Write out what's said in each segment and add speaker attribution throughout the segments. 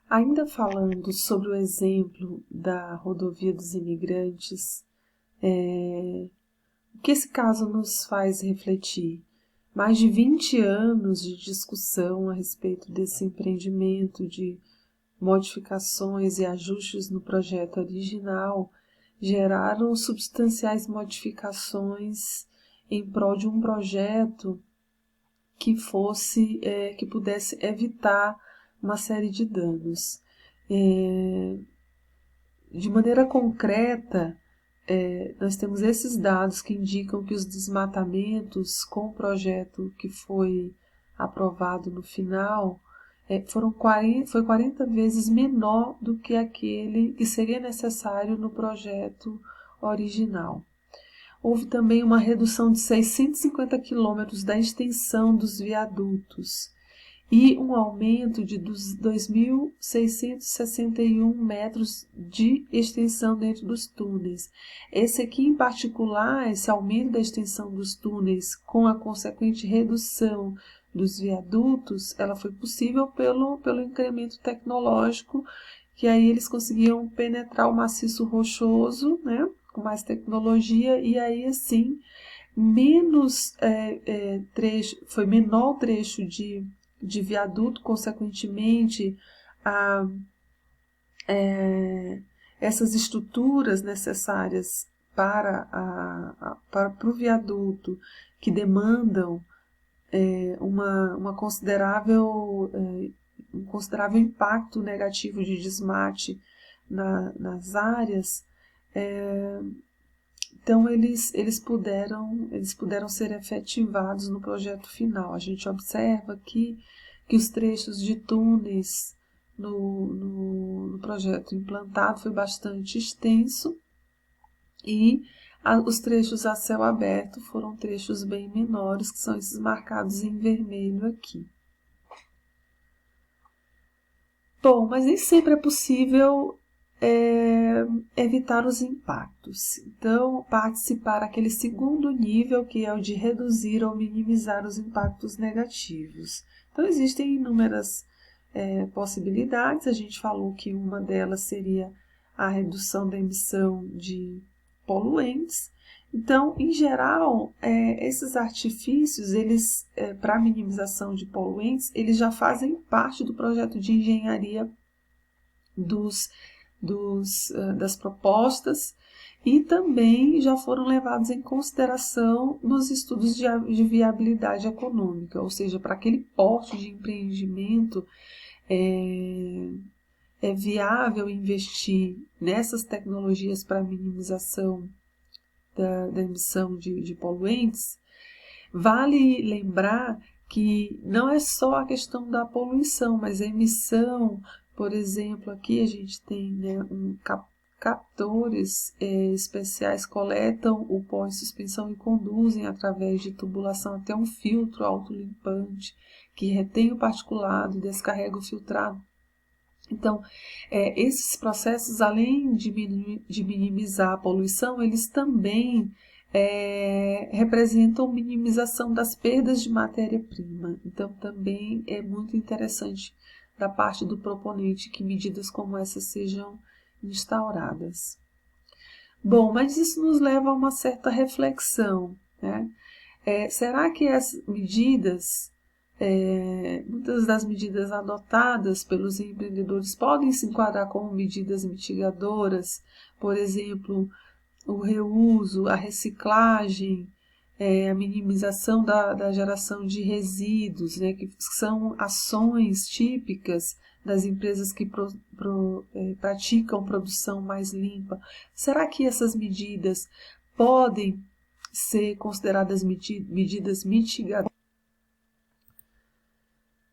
Speaker 1: Ainda falando sobre o exemplo da rodovia dos imigrantes, o que esse caso nos faz refletir? Mais de 20 anos de discussão a respeito desse empreendimento, de modificações e ajustes no projeto original, geraram substanciais modificações em prol de um projeto que que pudesse evitar uma série de danos. De maneira concreta, nós temos esses dados que indicam que os desmatamentos com o projeto que foi aprovado no final foi 40 vezes menor do que aquele que seria necessário no projeto original. Houve também uma redução de 650 quilômetros da extensão dos viadutos e um aumento de 2.661 metros de extensão dentro dos túneis. Esse aqui, em particular, esse aumento da extensão dos túneis com a consequente redução dos viadutos, ela foi possível pelo incremento tecnológico, que aí eles conseguiam penetrar o maciço rochoso, né, com mais tecnologia, e aí assim foi menor o trecho de viaduto, consequentemente essas estruturas necessárias para o viaduto, que demandam um considerável impacto negativo de desmate nas áreas, então eles puderam ser efetivados no projeto final. A gente observa aqui que os trechos de túneis no projeto implantado foi bastante extenso e os trechos a céu aberto foram trechos bem menores, que são esses marcados em vermelho aqui. Bom, mas nem sempre é possível evitar os impactos. Então, participar aquele segundo nível, que é o de reduzir ou minimizar os impactos negativos. Então, existem inúmeras possibilidades. A gente falou que uma delas seria a redução da emissão de poluentes. Então, em geral, esses artifícios, para minimização de poluentes, eles já fazem parte do projeto de engenharia das propostas e também já foram levados em consideração nos estudos de viabilidade econômica, ou seja, para aquele porte de empreendimento é viável investir nessas tecnologias para minimização da emissão de poluentes. Vale lembrar que não é só a questão da poluição, mas a emissão, por exemplo, aqui a gente tem captores especiais, coletam o pó em suspensão e conduzem através de tubulação até um filtro autolimpante que retém o particulado e descarrega o filtrado. Então, esses processos, além de minimizar a poluição, eles também representam minimização das perdas de matéria-prima. Então, também é muito interessante da parte do proponente que medidas como essas sejam instauradas. Bom, mas isso nos leva a uma certa reflexão, né? Será que as medidas, muitas das medidas adotadas pelos empreendedores podem se enquadrar como medidas mitigadoras? Por exemplo, o reuso, a reciclagem, a minimização da geração de resíduos, né, que são ações típicas das empresas que praticam produção mais limpa. Será que essas medidas podem ser consideradas medidas mitigadoras?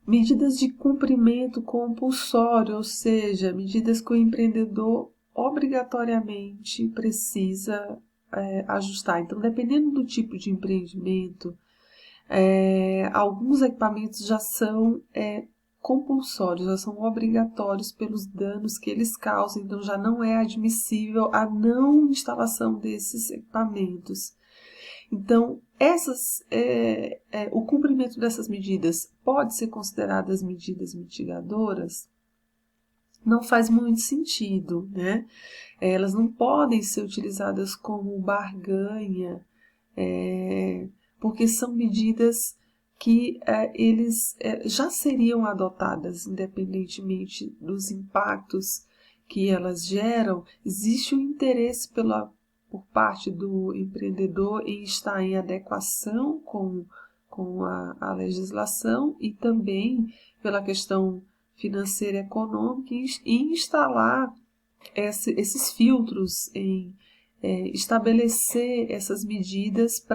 Speaker 1: Medidas de cumprimento compulsório, ou seja, medidas que o empreendedor obrigatoriamente precisa ajustar. Então, dependendo do tipo de empreendimento, alguns equipamentos já são compulsórios, já são obrigatórios pelos danos que eles causam, então já não é admissível a não instalação desses equipamentos. Então, o cumprimento dessas medidas pode ser consideradas medidas mitigadoras? não faz muito sentido, né? Elas não podem ser utilizadas como barganha, porque são medidas que eles já seriam adotadas, independentemente dos impactos que elas geram. Existe um interesse por parte do empreendedor em estar em adequação com a legislação e também pela questão financeira e econômica em instalar esses filtros, em estabelecer essas medidas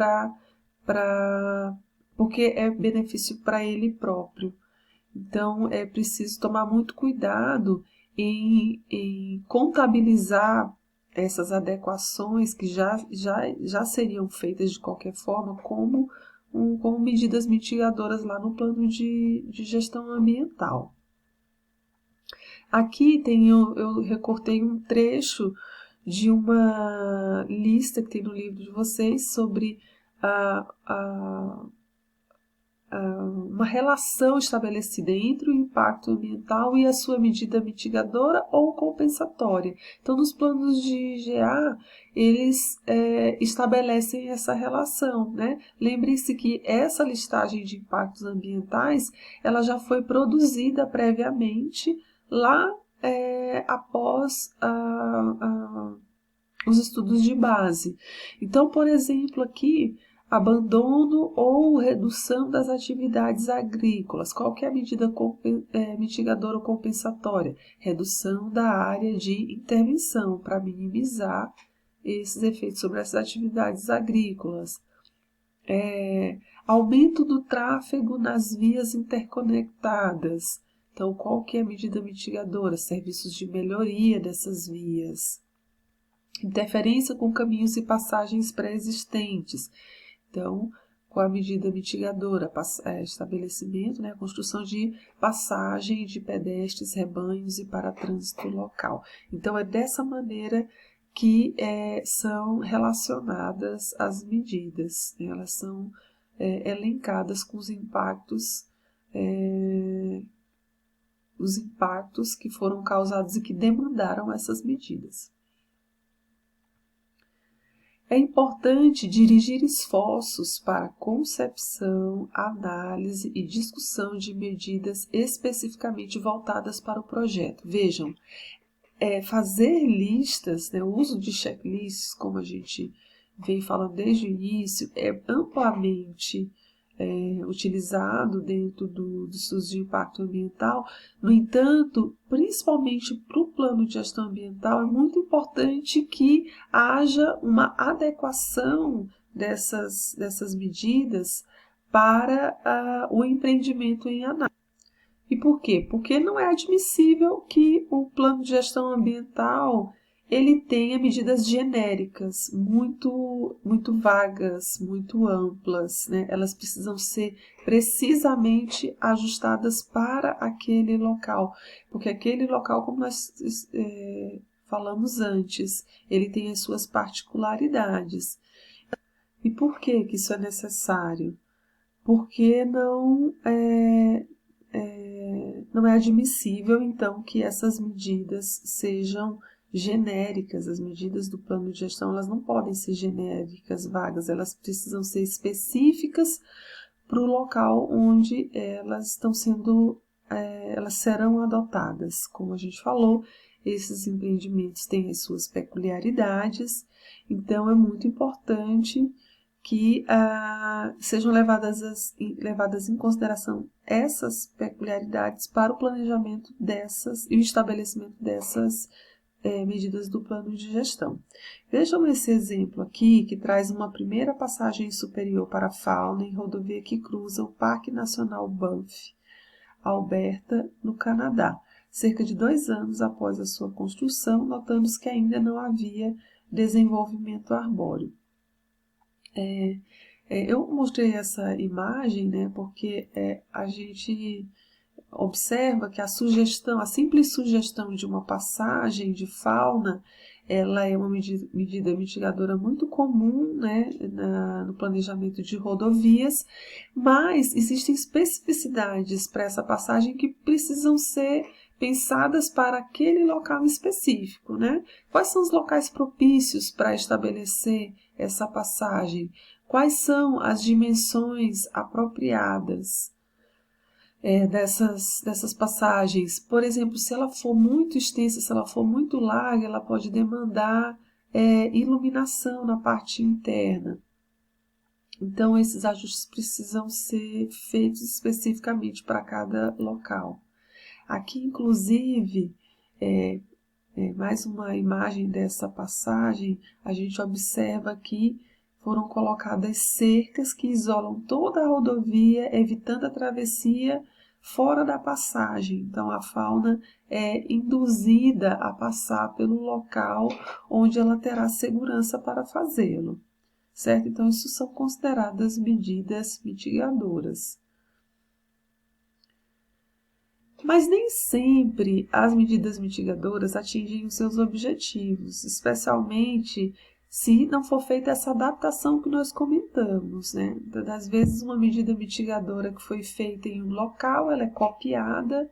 Speaker 1: porque é benefício para ele próprio. Então, é preciso tomar muito cuidado em contabilizar essas adequações que já seriam feitas de qualquer forma como medidas mitigadoras lá no plano de gestão ambiental. Aqui eu recortei um trecho de uma lista que tem no livro de vocês sobre uma relação estabelecida entre o impacto ambiental e a sua medida mitigadora ou compensatória. Então, nos planos de IGA, eles estabelecem essa relação, né? Lembre-se que essa listagem de impactos ambientais, ela já foi produzida previamente lá após os estudos de base. Então, por exemplo, aqui, abandono ou redução das atividades agrícolas. Qual que é a medida mitigadora ou compensatória? Redução da área de intervenção para minimizar esses efeitos sobre essas atividades agrícolas. Aumento do tráfego nas vias interconectadas. Então, qual que é a medida mitigadora? Serviços de melhoria dessas vias. Interferência com caminhos e passagens pré-existentes. Então, com a medida mitigadora, estabelecimento, né, a construção de passagem de pedestres, rebanhos e para trânsito local. Então, é dessa maneira que são relacionadas as medidas, né? Elas são elencadas com os impactos que foram causados e que demandaram essas medidas. É importante dirigir esforços para a concepção, análise e discussão de medidas especificamente voltadas para o projeto. Vejam, fazer listas, né, o uso de checklists, como a gente vem falando desde o início, é amplamente utilizado dentro do estudo de impacto ambiental. No entanto, principalmente para o plano de gestão ambiental, é muito importante que haja uma adequação dessas medidas para o empreendimento em análise. E por quê? Porque não é admissível que o plano de gestão ambiental ele tenha medidas genéricas, muito vagas, muito amplas, né? Elas precisam ser precisamente ajustadas para aquele local, porque aquele local, como nós falamos antes, ele tem as suas particularidades. E por que isso é necessário? Porque não é admissível, então, que essas medidas sejam genéricas. As medidas do plano de gestão, elas não podem ser genéricas, vagas, elas precisam ser específicas para o local onde elas estão sendo, elas serão adotadas. Como a gente falou, esses empreendimentos têm as suas peculiaridades, então é muito importante que sejam levadas em consideração essas peculiaridades para o planejamento e o estabelecimento dessas medidas do plano de gestão. Vejam esse exemplo aqui, que traz uma primeira passagem superior para a fauna em rodovia que cruza o Parque Nacional Banff, Alberta, no Canadá, cerca de 2 anos após a sua construção, notando-se que ainda não havia desenvolvimento arbóreo. Eu mostrei essa imagem, né, porque a gente observa que a simples sugestão de uma passagem de fauna, ela é uma medida mitigadora muito comum, né, no planejamento de rodovias, mas existem especificidades para essa passagem que precisam ser pensadas para aquele local específico, né? Quais são os locais propícios para estabelecer essa passagem? Quais são as dimensões apropriadas dessas passagens? Por exemplo, se ela for muito extensa, se ela for muito larga, ela pode demandar iluminação na parte interna. Então, esses ajustes precisam ser feitos especificamente para cada local. Aqui, inclusive, mais uma imagem dessa passagem, a gente observa que foram colocadas cercas que isolam toda a rodovia, evitando a travessia fora da passagem. Então, a fauna é induzida a passar pelo local onde ela terá segurança para fazê-lo, certo? Então, isso são consideradas medidas mitigadoras. Mas nem sempre as medidas mitigadoras atingem os seus objetivos, especialmente se não for feita essa adaptação que nós comentamos, né? Às vezes uma medida mitigadora que foi feita em um local, ela é copiada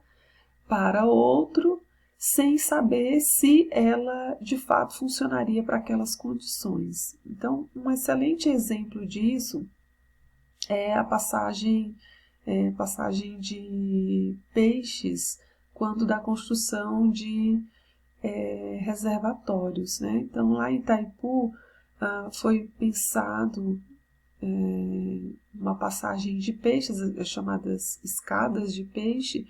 Speaker 1: para outro, sem saber se ela de fato funcionaria para aquelas condições. Então, um excelente exemplo disso é a passagem de peixes quando da construção de reservatórios, né? Então, lá em Itaipu foi pensado uma passagem de peixes, as chamadas escadas de peixe,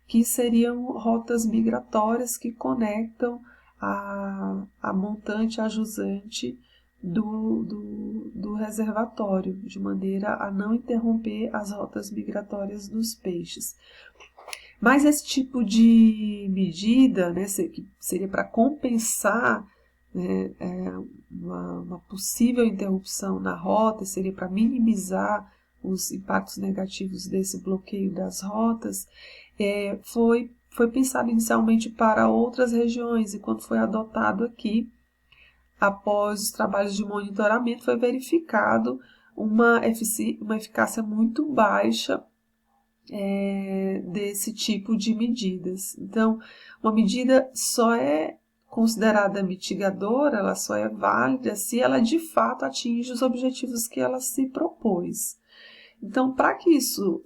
Speaker 1: que seriam rotas migratórias que conectam a montante, a jusante do reservatório, de maneira a não interromper as rotas migratórias dos peixes. Mas esse tipo de medida, né, que seria para compensar, né, uma possível interrupção na rota, seria para minimizar os impactos negativos desse bloqueio das rotas, foi pensado inicialmente para outras regiões, e quando foi adotado aqui, após os trabalhos de monitoramento, foi verificado uma eficácia muito baixa desse tipo de medidas. Então, uma medida só é considerada mitigadora, ela só é válida se ela de fato atinge os objetivos que ela se propôs. Então, para que isso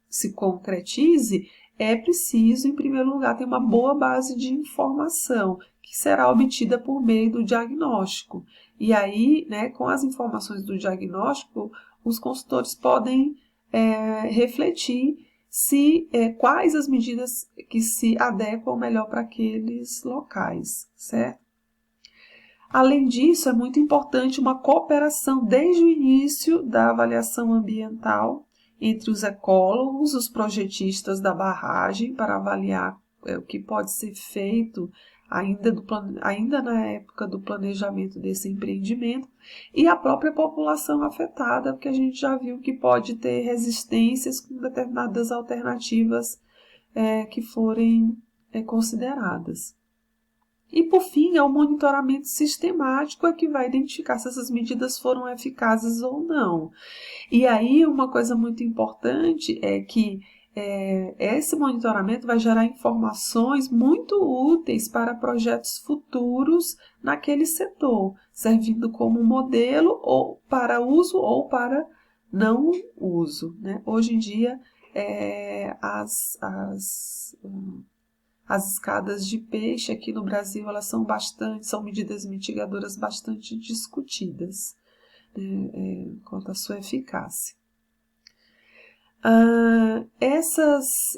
Speaker 1: se concretize, é preciso, em primeiro lugar, ter uma boa base de informação, que será obtida por meio do diagnóstico. E aí, né, com as informações do diagnóstico, os consultores podem refletir quais as medidas que se adequam melhor para aqueles locais, certo? Além disso, é muito importante uma cooperação desde o início da avaliação ambiental entre os ecólogos, os projetistas da barragem, para avaliar o que pode ser feito ainda na época do planejamento desse empreendimento, e a própria população afetada, porque a gente já viu que pode ter resistências com determinadas alternativas que forem consideradas. E, por fim, é o monitoramento sistemático que vai identificar se essas medidas foram eficazes ou não. E aí, uma coisa muito importante é que esse monitoramento vai gerar informações muito úteis para projetos futuros naquele setor, servindo como modelo ou para uso ou para não uso, né? Hoje em dia, as escadas de peixe aqui no Brasil, elas são medidas mitigadoras bastante discutidas, né, quanto à sua eficácia.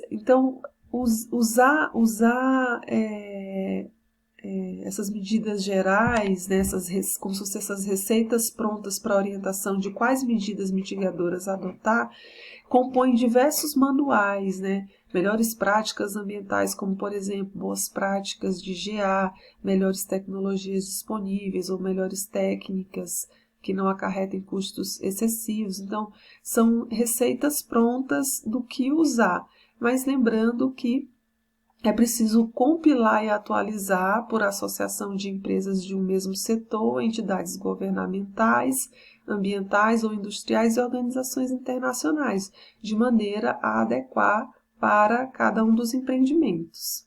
Speaker 1: Então, usar essas medidas gerais, né, como se fossem essas receitas prontas para orientação de quais medidas mitigadoras adotar, compõe diversos manuais, né? Melhores práticas ambientais, como, por exemplo, boas práticas de GA, melhores tecnologias disponíveis ou melhores técnicas que não acarretem custos excessivos. Então, são receitas prontas do que usar, mas lembrando que é preciso compilar e atualizar por associação de empresas de um mesmo setor, entidades governamentais, ambientais ou industriais e organizações internacionais, de maneira a adequar para cada um dos empreendimentos.